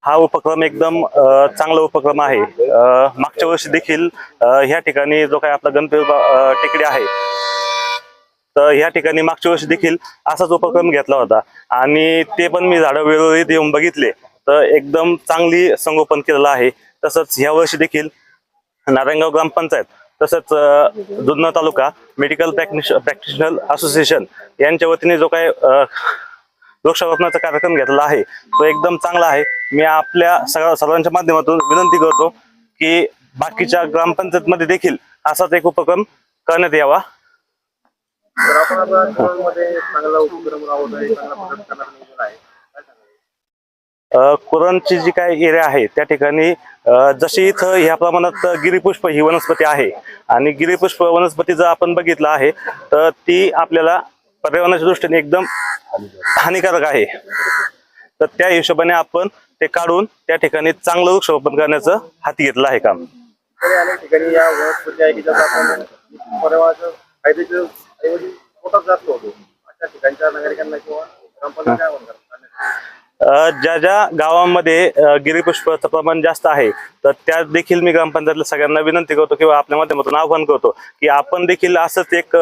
हा उपक्रम एकदम चांगला उपक्रम आहे। मागच्या वर्षी देखील ह्या ठिकाणी जो काही आपला गणपती टेकडी आहे, तर ह्या ठिकाणी मागच्या वर्षी देखील असाच उपक्रम घेतला होता आणि ते पण मी झाडं वेळोवेळी येऊन बघितले, तर एकदम चांगली संगोपन केलेलं आहे। तसंच ह्या वर्षी देखील नारायणगाव ग्रामपंचायत तसंच जुन्नर तालुका मेडिकल प्रॅक्टिशनर असोसिएशन यांच्या वतीने जो काही वृक्षारोपणाचा कार्यक्रम घेतला आहे तो एकदम चांगला आहे। मी आपल्या सर्वांच्या माध्यमातून विनंती करतो की बाकीच्या ग्रामपंचायतमध्ये देखील असाच एक उपक्रम करण्यात यावा। कुरणची जी काही एरिया आहे त्या ठिकाणी जशी इथं ह्या प्रमाणात गिरीपुष्प ही वनस्पती आहे आणि गिरीपुष्प वनस्पती जर आपण बघितलं आहे तर ती आपल्याला पर्यावरणाच्या दृष्टीने एकदम हानिकारक आहे। तर त्या हिशोबाने आपण ते काढून त्या ठिकाणी चांगलं वृक्षारोपण करण्याचं हाती घेतलं आहे काम। अनेक ठिकाणी या वनस्पती आहे की ज्याचा आपण पर्यावरणाच्या फायद्याच्या ऐवजी तोटाच जास्त होतो, अशा ठिकाणच्या नागरिकांना किंवा ग्रामपंचायत काय म्हणतात? ज्या ज्या गावांमध्ये गिरीपुष्पाचं प्रमाण जास्त आहे तर त्या देखील मी ग्रामपंचायतला सगळ्यांना विनंती करतो किंवा आपल्या माध्यमातून आवाहन करतो की आपण देखील असंच एक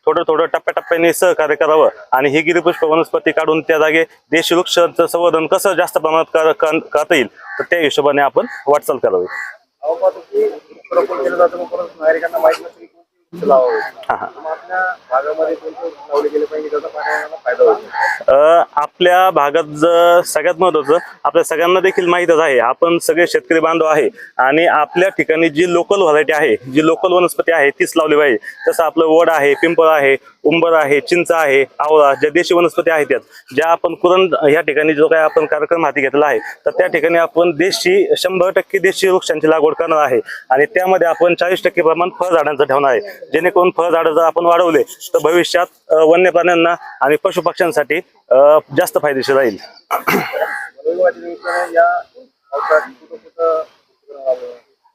थोडं टप्प्याटप्प्याने सहकार्य करावं आणि ही गिरीपुष्प वनस्पती काढून त्या जागे देशी वृक्षांचं संवर्धन कसं जास्त प्रमाणात करता येईल तर त्या हिशोबाने आपण वाटचाल करावी। नागरिकांना माहिती नसते आपल्या भागात सगळ्यात महत्वाचं आपल्या सगळ्यांना देखील माहीतच आहे, आपण सगळे शेतकरी बांधव आहे आणि आपल्या ठिकाणी जी लोकल व्हरायटी आहे, जी लोकल वनस्पती आहे तीच लावली पाहिजे। जसं आपलं वड आहे, पिंपळ आहे, उंबर आहे, चिंच आहे, आवळा, ज्या देशी वनस्पती आहेत त्यात ज्या आपण कुरण ह्या ठिकाणी जो काही आपण कार्यक्रम हाती घेतला आहे तर त्या ठिकाणी आपण देशी 100% देशी वृक्षांची लागवड करणार आहे आणि त्यामध्ये आपण 40% प्रमाण फळझाडांचं ठेवणार आहे, जेणेकरून फळझाडं जर आपण वाढवले तर भविष्यात वन्य प्राण्यांना आणि पशु पक्ष्यांसाठी जास्त फायदेशीर राहील।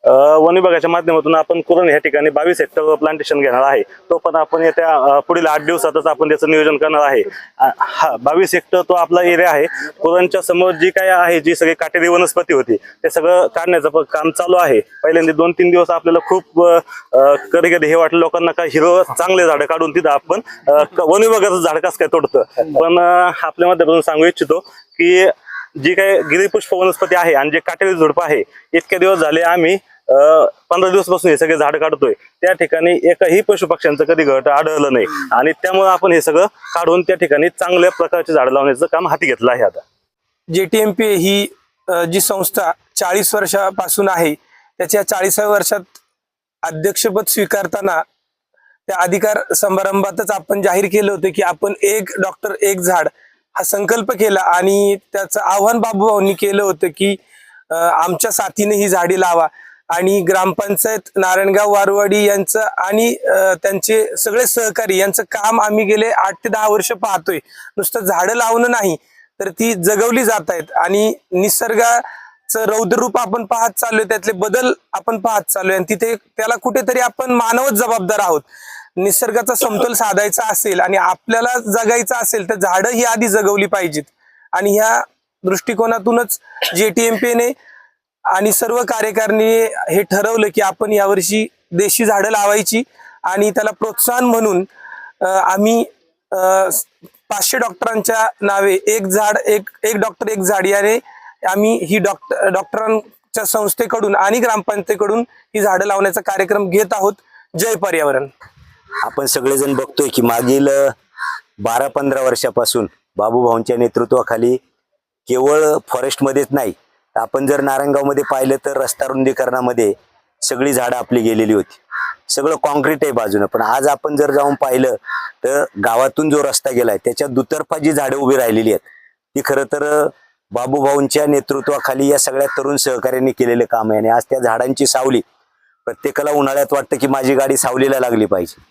वन विभागाच्या माध्यमातून आपण कुरण ह्या ठिकाणी 22 हेक्टर प्लांटेशन घेणार आहे, तो पण आपण येत्या पुढील 8 दिवसातच आपण त्याचं नियोजन करणार आहे। हा 22 हेक्टर तो आपला एरिया आहे। कुरणच्या समोर जी काय आहे, जी सगळी काटेरी वनस्पती होती ते सगळं काढण्याचं काम चालू आहे। पहिल्यांदा 2-3 दिवस आपल्याला खूप कधी कधी हे वाटलं लोकांना का हिरवं चांगले झाडं काढून तिथं आपण वन विभागाचं झाड कसं काय तोडतं, पण आपल्या माध्यमातून सांगू इच्छितो की जी काही गिरीपुष्प वनस्पती आहे आणि जे काटेरी झुडपं आहे, इतके दिवस झाले आम्ही 15 दिवसापासून हे सगळे झाड काढतोय, त्या ठिकाणी एकही पशु पक्ष्यांचं कधी घट आढळलं नाही आणि त्यामुळे आपण हे सगळं काढून त्या ठिकाणी चांगल्या प्रकारचे झाड लावण्याचं काम हाती घेतलं आहे। आता JTMP ही जी संस्था 40 वर्षापासून आहे, त्याच्या 40व्या वर्षात अध्यक्षपद स्वीकारताना त्या अधिकार समारंभातच आपण जाहीर केलं होतं की आपण एक डॉक्टर एक झाड हा संकल्प केला आणि त्याचं आव्हान बाबूभाऊंनी केलं होतं की आमच्या साथीने ही झाडे लावा आणि ग्रामपंचायत नारायणगाव वारवाडी यांचं आणि त्यांचे सगळे सहकारी यांचं काम आम्ही गेले 8 ते 10 वर्ष पाहतोय। नुसतं झाडं लावणं नाही तर ती जगवली जात आहेत आणि निसर्गाचं रौद्ररूप आपण पाहत चाललोय, त्यातले बदल आपण पाहत चाललोय आणि तिथे त्याला कुठेतरी आपण मानवच जबाबदार आहोत। निसर्गाचा समतोल साधायचा असेल आणि आपल्याला जगायचं असेल तर झाडं ही आधी जगवली पाहिजेत आणि ह्या दृष्टिकोनातूनच JTMP ने आणि सर्व कार्यकारिणीने हे ठरवलं की आपण यावर्षी देशी झाडं लावायची आणि त्याला प्रोत्साहन म्हणून आम्ही 500 डॉक्टरांच्या नावे एक डॉक्टर एक झाड याने आम्ही ही डॉक्टरांच्या संस्थेकडून आणि ग्रामपंचायतीकडून ही झाडं लावण्याचा कार्यक्रम घेत आहोत। जय पर्यावरण। आपण सगळेजण बघतोय की मागील 12-15 वर्षापासून बाबूभाऊंच्या नेतृत्वाखाली केवळ फॉरेस्टमध्येच नाही, आपण जर नारायणगावमध्ये पाहिलं तर रस्ता रुंदीकरणामध्ये सगळी झाडं आपली गेलेली होती, सगळं कॉन्क्रीट आहे बाजूनं, पण आज आपण जर जाऊन पाहिलं तर गावातून जो रस्ता गेलाय त्याच्या दुतर्फा जी झाडं उभी राहिलेली आहेत ती खरं तर बाबूभाऊंच्या नेतृत्वाखाली या सगळ्या तरुण सहकार्यांनी केलेले काम आहे आणि आज त्या झाडांची सावली प्रत्येकाला उन्हाळ्यात वाटतं की माझी गाडी सावलीला लागली पाहिजे,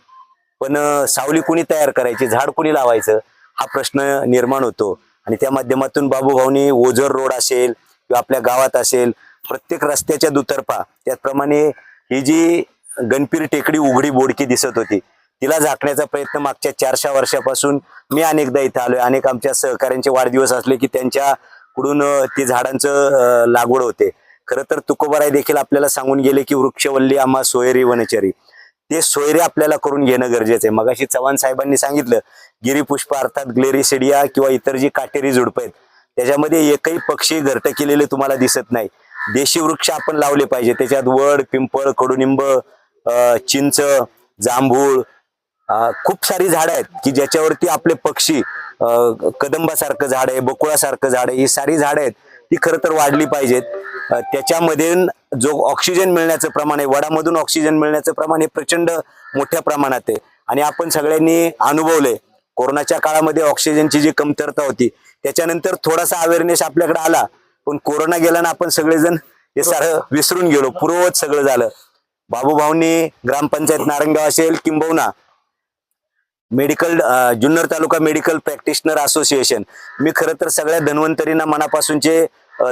पण सावली कुणी तयार करायची, झाड कुणी लावायचं हा प्रश्न निर्माण होतो आणि त्या माध्यमातून बाबूभाऊंनी ओझर रोड असेल किंवा आपल्या गावात असेल प्रत्येक रस्त्याच्या दुतर्फा, त्याचप्रमाणे ही जी गणपीर टेकडी उघडी बोडकी दिसत होती तिला झाकण्याचा प्रयत्न मागच्या 400 वर्षापासून मी अनेकदा इथं आलोय। अनेक आमच्या सहकाऱ्यांचे वाढदिवस असले की त्यांच्या पुढून ती झाडांचं लागवड होते. खरं तर तुकोबाराय देखील आपल्याला सांगून गेले की वृक्षवल्ली आम्हा सोयरी वनचरी, ते सोयरे आपल्याला करून घेणं गरजेचं आहे. मगाशी चव्हाण साहेबांनी सांगितलं गिरीपुष्प अर्थात ग्लेरिसिडिया किंवा इतर जी काटेरी झुडपं आहेत त्याच्यामध्ये एकही पक्षी घरटं केलेले तुम्हाला दिसत नाही. देशी वृक्ष आपण लावले पाहिजे. त्याच्यात वड, पिंपळ, कडुनिंब, चिंच, जांभूळ, खूप सारी झाडं आहेत की ज्याच्यावरती आपले पक्षी, कदंबासारखं झाड आहे, बकुळासारखं झाड आहे, ही सारी झाडं आहेत ती खरं तर वाढली पाहिजेत. त्याच्यामध्ये जो ऑक्सिजन मिळण्याचं प्रमाण आहे, वडामधून ऑक्सिजन मिळण्याचं प्रमाण हे प्रचंड मोठ्या प्रमाणात आहे. आणि आपण सगळ्यांनी अनुभवलंय कोरोनाच्या काळामध्ये ऑक्सिजनची जी कमतरता होती, त्याच्यानंतर थोडासा अवेअरनेस आपल्याकडे आला, पण कोरोना गेला ना आपण सगळेजण हे सारं विसरून गेलो, पूर्ववत सगळं झालं. बाबूभाऊंनी ग्रामपंचायत नारायणगाव असेल किंबहुना मेडिकल जुन्नर तालुका मेडिकल प्रॅक्टिशनर असोसिएशन, मी खरं तर सगळ्या धन्वंतरींना मनापासूनचे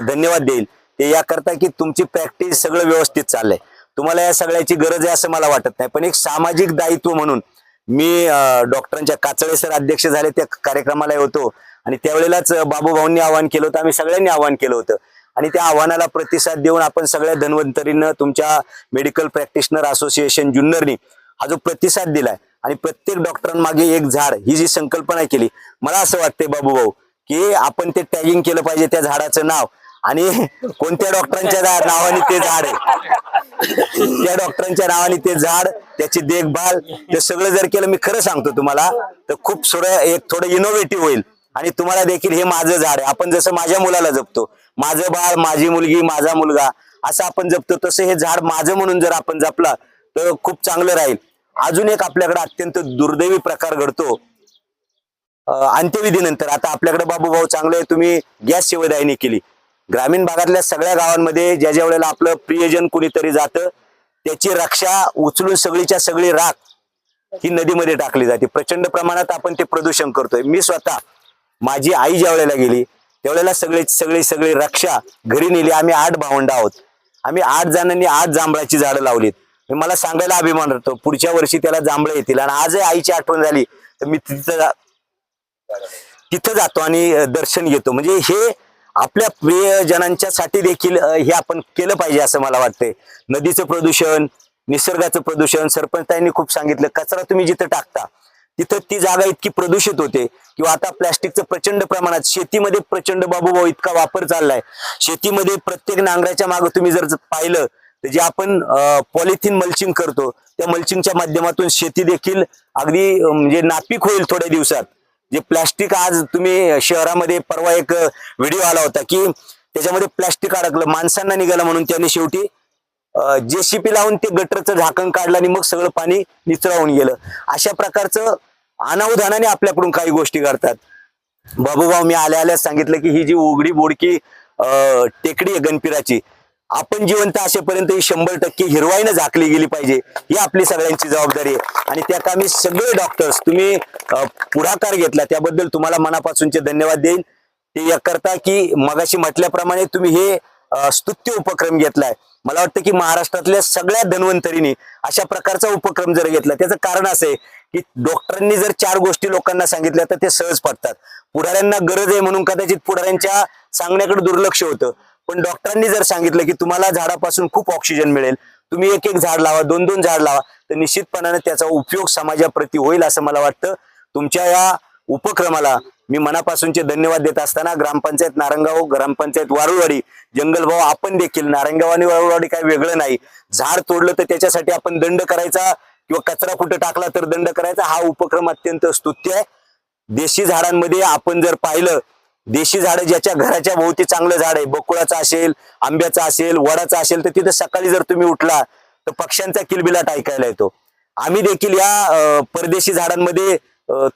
धन्यवाद देईल. ते याकरता की तुमची प्रॅक्टिस सगळं व्यवस्थित चाललंय. तुम्हाला या सगळ्याची गरज आहे असं मला वाटत नाही, पण एक सामाजिक दायित्व म्हणून मी डॉक्टरांच्या काचळे सर अध्यक्ष झाले त्या कार्यक्रमाला होतो आणि त्यावेळेलाच बाबूभाऊंनी आवाहन केलं होतं, आम्ही सगळ्यांनी आवाहन केलं होतं आणि त्या आव्हानाला प्रतिसाद देऊन आपण सगळ्या धन्वंतरीनं तुमच्या मेडिकल प्रॅक्टिशनर असोसिएशन जुन्नरनी हा जो प्रतिसाद दिलाय आणि प्रत्येक डॉक्टरांमागे एक झाड ही जी संकल्पना केली, मला असं वाटतंय बाबूभाऊ की आपण ते टॅगिंग केलं पाहिजे त्या झाडाचं नाव आणि कोणत्या डॉक्टरांच्या नावाने ते झाड आहे त्या डॉक्टरांच्या नावाने ते झाड, त्याची देखभाल ते सगळं जर केलं, मी खरं सांगतो तुम्हाला, तर खूप थोडं इनोव्हेटिव्ह होईल आणि तुम्हाला देखील हे माझं झाड आहे, आपण जसं माझ्या मुलाला जपतो, माझं बाळ, माझी मुलगी, माझा मुलगा असं आपण जपतो, तसं हे झाड माझं म्हणून जर आपण जपला तर खूप चांगलं राहील. अजून एक आपल्याकडे अत्यंत दुर्दैवी प्रकार घडतो अंत्यविधीनंतर. आता आपल्याकडे बाबूभाऊ चांगलं आहे, तुम्ही गॅस सेवादायिनी केली. ग्रामीण भागातल्या सगळ्या गावांमध्ये ज्या वेळेला आपलं प्रियजन कुणीतरी जातं त्याची रक्षा उचलून सगळीच्या सगळी राख ही नदीमध्ये टाकली जाते. प्रचंड प्रमाणात आपण ते प्रदूषण करतोय. मी स्वतः, माझी आई ज्या वेळेला गेली त्यावेळेला सगळी रक्षा घरी नेली. आम्ही 8 भावंड आहोत, आम्ही 8 जणांनी 8 जांभळाची झाडं लावलीत. मला सांगायला अभिमान वाटतो, पुढच्या वर्षी त्याला जांभळं येतील. आणि आजही आईची आठवण झाली तर मी तिथं जातो आणि दर्शन घेतो. म्हणजे हे आपल्या प्रियजनांच्या साठी देखील हे आपण केलं पाहिजे असं मला वाटतंय. नदीचं प्रदूषण, निसर्गाचं प्रदूषण, सरपंचांनी खूप सांगितलं, कचरा तुम्ही जिथं टाकता तिथं ती जागा इतकी प्रदूषित होते किंवा आता प्लॅस्टिकचं प्रचंड प्रमाणात शेतीमध्ये प्रचंड बाबूभाऊ इतका वापर चाललाय. शेतीमध्ये प्रत्येक नांगराच्या मागे तुम्ही जर पाहिलं तर जे आपण पॉलिथिन मल्चिंग करतो त्या मल्चिंगच्या माध्यमातून शेती देखील अगदी म्हणजे नापीक होईल थोड्या दिवसात. जे प्लॅस्टिक आज तुम्ही शहरामध्ये परवा एक व्हिडिओ आला होता की त्याच्यामध्ये प्लॅस्टिक अडकलं, माणसांना निघालं म्हणून त्यांनी शेवटी JCP लावून ते गटरचं झाकण काढलं आणि मग सगळं पाणी निचरावून गेलं. अशा प्रकारचं अनावधानाने आपल्याकडून काही गोष्टी घडतात. बाबूभाऊ मी आल्या सांगितलं की ही जी उघडी बोडकी टेकडी आहे गणपिराची, आपण जिवंत असेपर्यंत ही 100% हिरवाईनं झाकली गेली पाहिजे, ही आपली सगळ्यांची जबाबदारी आहे. आणि त्या कामी सगळे डॉक्टर्स तुम्ही पुढाकार घेतला त्याबद्दल तुम्हाला मनापासूनचे धन्यवाद देईन. ते याकरता की मगाशी म्हटल्याप्रमाणे तुम्ही हे स्तुत्य उपक्रम घेतलाय. मला वाटतं की महाराष्ट्रातल्या सगळ्या धन्वंतरींनी अशा प्रकारचा उपक्रम जर घेतला, त्याचं कारण असं आहे की डॉक्टरांनी जर 4 गोष्टी लोकांना सांगितल्या तर ते सहज पडतात. पुढाऱ्यांना गरज आहे म्हणून कदाचित पुढाऱ्यांच्या सांगण्याकडे दुर्लक्ष होतं, पण डॉक्टरांनी जर सांगितलं की तुम्हाला झाडापासून खूप ऑक्सिजन मिळेल, तुम्ही 1-1 झाड लावा, 2-2 झाड लावा, तर निश्चितपणाने त्याचा उपयोग समाजाप्रती होईल असं मला वाटतं. तुमच्या या उपक्रमाला मी मनापासूनचे धन्यवाद देत असताना ग्रामपंचायत नारायणगाव, ग्रामपंचायत वारुळवाडी, जंगलभाऊ आपण देखील, नारायणगाव आणि वारुळवाडी काही वेगळं नाही. झाड तोडलं तर त्याच्यासाठी आपण दंड करायचा किंवा कचरा कुठे टाकला तर दंड करायचा, हा उपक्रम अत्यंत स्तुत्य आहे. देशी झाडांमध्ये आपण जर पाहिलं, देशी झाडं ज्याच्या घराच्या भोवती चांगलं झाड आहे, बकुळाचं असेल, आंब्याचा असेल, वडाचा असेल, तर तिथं सकाळी जर तुम्ही उठला तर पक्ष्यांचा किलबिलाट ऐकायला येतो. आम्ही देखील या परदेशी झाडांमध्ये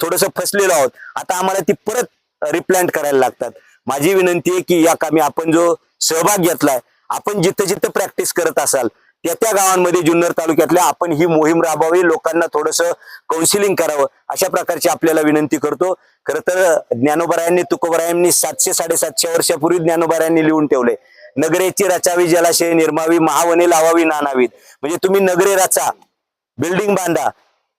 थोडंसं फसलेलो आहोत. आता आम्हाला ती परत रिप्लांट करायला लागतात. माझी विनंती आहे की या कामी आपण जो सहभाग घेतलाय, आपण जिथं जिथं प्रॅक्टिस करत असाल त्या गावांमध्ये जुन्नर तालुक्यातल्या आपण ही मोहीम राबवावी, लोकांना थोडंसं काउन्सिलिंग करावं, अशा प्रकारची आपल्याला विनंती करतो. खरं तर ज्ञानोबारायांनी, तुकोबारायांनी 700-750 वर्षापूर्वी ज्ञानोबारायांनी लिहून ठेवले, नगरेची रचावी, जलाशय निर्मावी, महावने लावावी नानावीत. म्हणजे तुम्ही नगरे रचा, बिल्डिंग बांधा,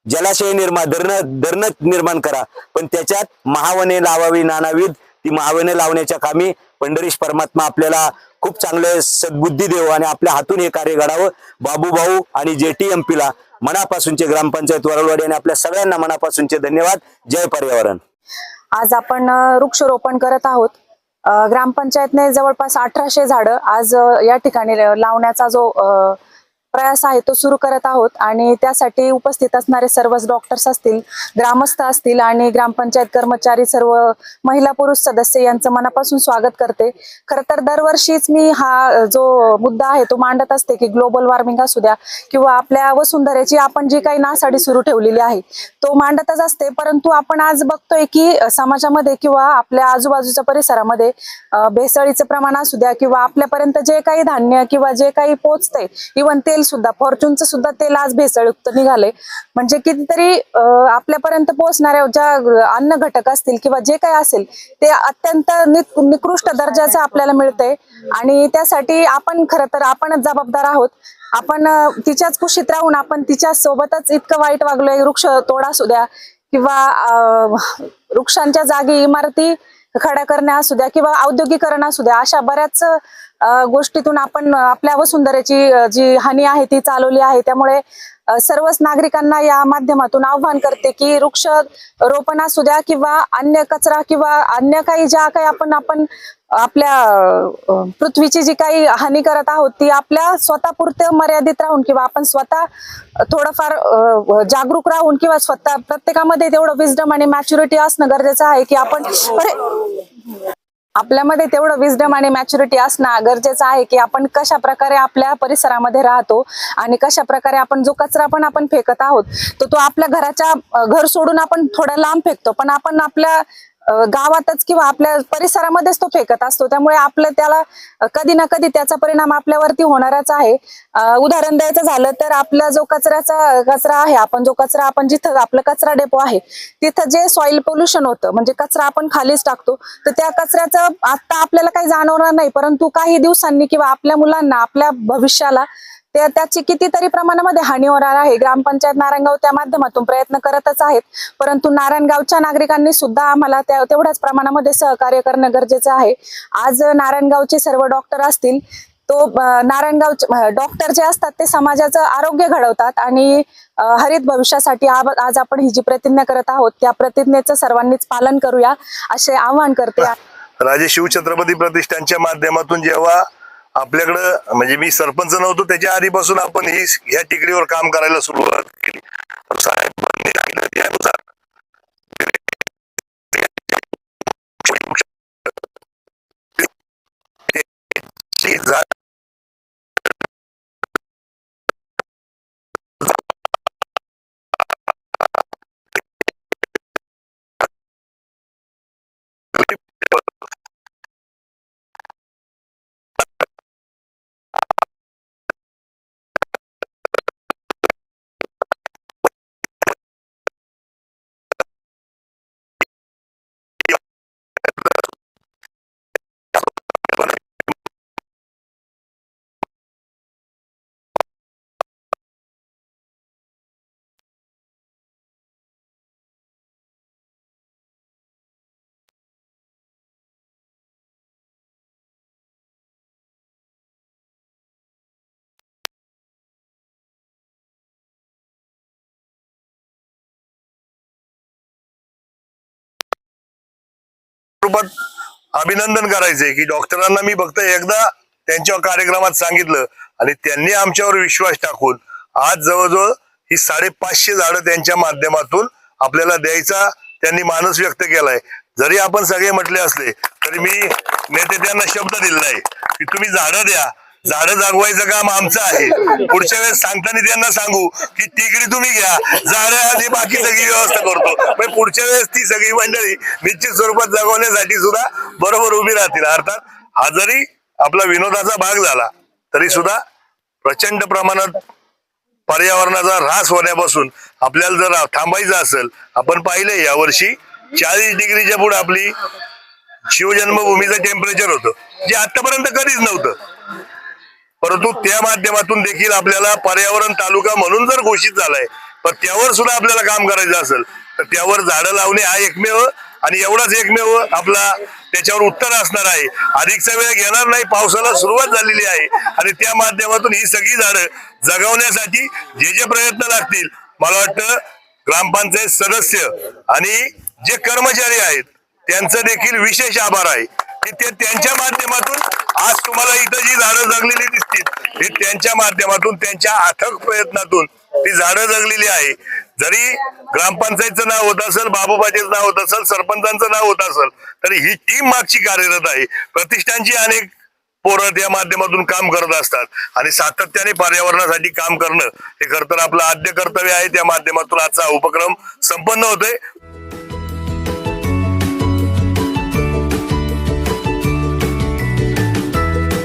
जलाशय धरण निर्माण करा, पण त्याच्यात महावने लावावी नानावीत, ती मावेने लावण्याच्या कामी पंढरीश परमात्मा आपल्याला खूप चांगले सद्बुद्धी देव आणि आपल्या हातून हे कार्य घडावं. बाबूभाऊ आणि JTMP ला मनापासूनचे ग्रामपंचायत वरळवाडी आणि आपल्या सगळ्यांना मनापासूनचे धन्यवाद. जय पर्यावरण. आज आपण वृक्षारोपण करत आहोत. ग्रामपंचायतने जवळपास 1800 झाडं आज या ठिकाणी लावण्याचा जो प्रयास आहे तो सुरू करत आहोत आणि त्यासाठी उपस्थित असणारे सर्वच डॉक्टर्स असतील, ग्रामस्थ असतील आणि ग्रामपंचायत कर्मचारी, सर्व महिला पुरुष सदस्य यांचं मनापासून स्वागत करते. खरं तर दरवर्षीच मी हा जो मुद्दा आहे तो मांडत असते की ग्लोबल वॉर्मिंग असू द्या किंवा आपल्या वसुंधरेची आपण जी काही नासाडी सुरू ठेवलेली आहे तो मांडतच असते. परंतु आपण आज बघतोय की समाजामध्ये किंवा आपल्या आजूबाजूच्या परिसरामध्ये भेसळीचं प्रमाण असू द्या किंवा आपल्यापर्यंत जे काही धान्य किंवा जे काही पोचतंय, इव्हन तेल सुद्धा, फॉर्च्यूनचं सुद्धा तेल आज भेसळयुक्त निघाले. म्हणजे कितीतरी आपल्यापर्यंत पोहोचणाऱ्या ज्या अन्न घटक असतील किंवा जे काही असेल ते अत्यंत निकृष्ट दर्जाचं आपल्याला मिळतंय आणि त्यासाठी आपण खरं तर आपणच जबाबदार आहोत. आपण तिच्याच कुशीत राहून आपण तिच्या सोबतच इतकं वाईट वागलोय. वृक्ष तोड असू द्या किंवा वृक्षांच्या जागी इमारती खड्या करणे असू द्या किंवा औद्योगिकरण असू द्या, अशा बऱ्याच गोष्टीतून आपण आपल्या वसुंधरेची जी हानी आहे ती चालवली आहे. त्यामुळे सर्वच नागरिकांना या माध्यमातून आव्हान करते की वृक्ष रोपण असू द्या किंवा अन्य कचरा किंवा अन्य काही ज्या काही आपण आपल्या पृथ्वीची जी काही हानी करत आहोत ती आपल्या स्वतःपुरते मर्यादित राहून किंवा आपण स्वतः थोडंफार जागरूक राहून किंवा स्वतः प्रत्येकामध्ये तेवढं विजडम आणि मॅच्युरिटी असणं गरजेचं आहे की आपण आपल्यामध्ये तेवढं विजडम आणि मॅच्युरिटी असणं गरजेचं आहे की आपण कशा प्रकारे आपल्या परिसरामध्ये राहतो आणि कशा प्रकारे आपण जो कचरा पण आपण फेकत आहोत तो आपल्या घराच्या घर सोडून आपण थोडा लांब फेकतो, पण आपण आपल्या गावातच किंवा आपल्या परिसरामध्येच तो फेकत असतो. त्यामुळे आपलं त्याला कधी ना कधी त्याचा परिणाम आपल्यावरती होणारच आहे. उदाहरण द्यायचं झालं तर आपला जो कचरा आहे, आपण जिथं आपलं कचरा डेपो आहे तिथं जे सॉइल पोल्युशन होतं, म्हणजे कचरा आपण खालीच टाकतो, तर त्या कचऱ्याचं आता आपल्याला काही जाणवणार नाही, परंतु काही दिवसांनी किंवा आपल्या मुलांना, आपल्या भविष्याला त्याची कितीतरी प्रमाणामध्ये हानी होणार आहे. ग्रामपंचायत नारायणगाव त्या माध्यमातून प्रयत्न करतच आहेत, परंतु नारायणगावच्या नागरिकांनी सुद्धा आम्हाला तेवढ्याच प्रमाणामध्ये सहकार्य करणं गरजेचं आहे. आज नारायणगावचे सर्व डॉक्टर असतील, तो नारायणगावचे डॉक्टर जे असतात ते समाजाचं आरोग्य घडवतात आणि हरित भविष्यासाठी आज आपण ही जी प्रतिज्ञा करत आहोत त्या प्रतिज्ञेचं सर्वांनीच पालन करूया असे आवाहन करते. राजे शिवछत्रपती प्रतिष्ठानच्या माध्यमातून जेव्हा आपल्याकडं, म्हणजे मी सरपंच नव्हतो त्याच्या आधीपासून आपण ह्या टेकडीवर काम करायला सुरुवात केली. साहेबांनी सांगितलं त्यानुसार रूपात अभिनंदन करायचंय की डॉक्टरांना मी फक्त एकदा त्यांच्या कार्यक्रमात सांगितलं आणि त्यांनी आमच्यावर विश्वास टाकून आज जवळजवळ ही 550 झाडं त्यांच्या माध्यमातून आपल्याला द्यायचा त्यांनी मानस व्यक्त केलाय. जरी आपण सगळे म्हटले असले तरी मी नेते त्यांना शब्द दिलेला आहे की तुम्ही झाडं द्या, झाडं जागवायचं काम आमचं आहे. पुढच्या वेळेस सांगताना त्यांना सांगू की टिकडी तुम्ही घ्या, झाडं आणि बाकी सगळी व्यवस्था करतो. पण पुढच्या वेळेस ती सगळी मंडळी निश्चित स्वरूपात जगवण्यासाठी सुद्धा बरोबर उभी राहतील. अर्थात हा जरी आपला विनोदाचा भाग झाला तरी सुद्धा प्रचंड प्रमाणात पर्यावरणाचा ऱ्हास होण्यापासून आपल्याला जर थांबायचं असेल, आपण पाहिलं यावर्षी 40 डिग्रीच्या पुढे आपली शिवजन्मभूमीचं टेम्परेचर होतं, जे आतापर्यंत कधीच नव्हतं. परंतु त्या माध्यमातून देखील आपल्याला पर्यावरण तालुका म्हणून जर घोषित झालाय, पण त्यावर सुद्धा आपल्याला काम करायचं असेल तर त्यावर झाडं लावणे हा एकमेव आणि एवढाच एकमेव आपला त्याच्यावर उत्तर असणार आहे. अधिकचा वेळ घेणार नाही, पावसाला सुरुवात झालेली आहे आणि त्या माध्यमातून ही सगळी झाडं जगवण्यासाठी जे जे प्रयत्न लागतील, मला वाटतं ग्रामपंचायत सदस्य आणि जे कर्मचारी आहेत त्यांचं देखील विशेष आभार आहे की ते त्यांच्या माध्यमातून आज तुम्हाला इथं जी झाडं जगलेली दिसतील हे त्यांच्या माध्यमातून, त्यांच्या अथक प्रयत्नातून ती झाडं जगलेली आहे. जरी ग्रामपंचायतचं नाव होत असेल, बाबू पाटील नाव होत असेल, सरपंचांचं नाव होत असेल, तरी ही टीम मागची कार्यरत आहे. प्रतिष्ठानची अनेक पोरं त्या माध्यमातून काम करत असतात आणि सातत्याने पर्यावरणासाठी काम करणं हे खरं तर आपलं आद्य कर्तव्य आहे. त्या माध्यमातून आजचा उपक्रम संपन्न होतोय.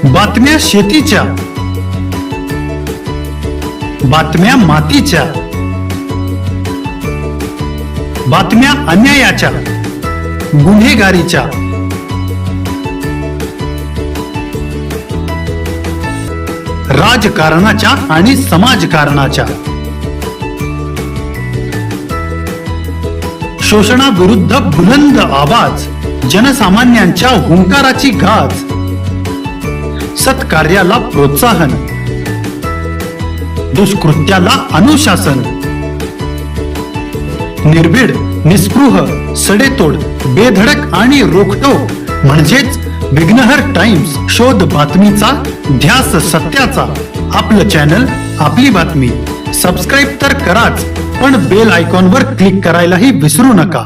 बातम्या शेतीच्या, बातम्या मातीच्या, बातम्या अन्यायाच्या, गुन्हेगारीच्या, राजकारणाच्या आणि समाजकारणाच्या, शोषणाविरुद्ध बुलंद आवाज, जनसामान्यांच्या हुंकाराची गाज, सत्कार्याला प्रोत्साहन, दुष्कृत्याला अनुशासन, निर्भीड, निस्पृह, सडेतोड, बेधडक आणि रोखटोक म्हणजेच विघ्नहर टाइम्स. शोध बातमीचा, ध्यास सत्याचा. आपलं चॅनल, आपली बातमी. सबस्क्राईब तर कराच, पण बेल आयकॉनवर क्लिक करायलाही विसरू नका.